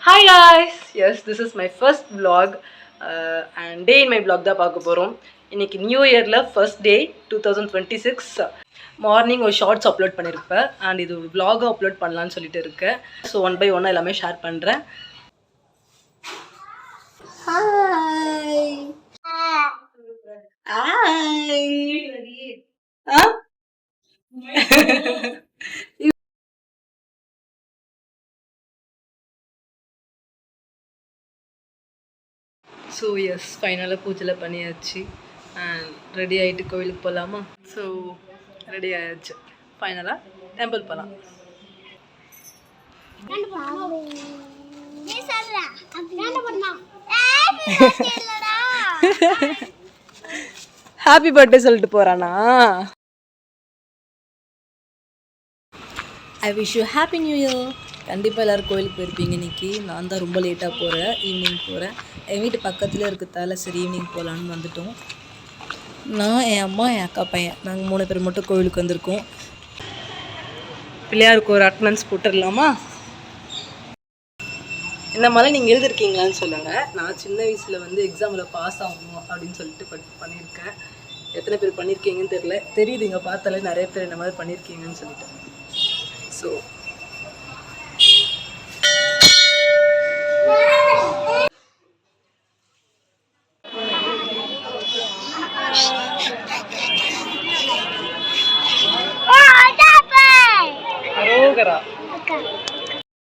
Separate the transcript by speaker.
Speaker 1: Hi guys! Yes, this is my first vlog and day in my vlog தான் பார்க்க போகிறோம். இன்னைக்கு new இயரில் ஃபர்ஸ்ட் டே 2026 மார்னிங் ஒரு ஷார்ட்ஸ் அப்லோட் பண்ணியிருப்பேன் அண்ட் இது ஒரு vlog அப்லோட் பண்ணலான்னு சொல்லிட்டு இருக்கேன். ஸோ ஒன் பை ஒன்னாக எல்லாமே ஷேர் பண்ணுறேன். ஹாய் ஹாய் ஸோ எஸ் ஃபைனலாக பூஜைலாம் பண்ணியாச்சு அண்ட் ரெடி ஆகிட்டு கோவிலுக்கு போகலாமா. ஸோ ரெடி ஆயாச்சு, ஃபைனலாக டெம்பிள் போகலாம். ஹாப்பி பர்த்டே சொல்லிட்டு போகிறானா? I wish you happy new year. கண்டிப்பாக எல்லோரும் கோயிலுக்கு போயிருப்பீங்க. இன்றைக்கி நான் தான் ரொம்ப லேட்டாக போகிறேன், ஈவினிங் போகிறேன். என் வீட்டு பக்கத்தில் இருக்கிறதால சரி ஈவினிங் போகலான்னு வந்துட்டோம். நான், என் அம்மா, என் அக்கா பையன், நாங்கள் 3 பேர் மட்டும் கோவிலுக்கு வந்திருக்கோம். பிள்ளையாருக்கு ஒரு அட்டனன்ஸ் போட்டுடலாமா? இந்த மாதிரி நீங்கள் எழுதிருக்கீங்களான்னு சொல்லுங்கள். நான் சின்ன வயசில் வந்து எக்ஸாமில் பாஸ் ஆகணும் அப்படின்னு சொல்லிட்டு பண்ணியிருக்கேன். எத்தனை பேர் பண்ணியிருக்கீங்கன்னு தெரியுது, இங்கே பார்த்தாலே நிறைய பேர் இந்த மாதிரி பண்ணியிருக்கீங்கன்னு சொல்லிட்டு. ஸோ அரோகரா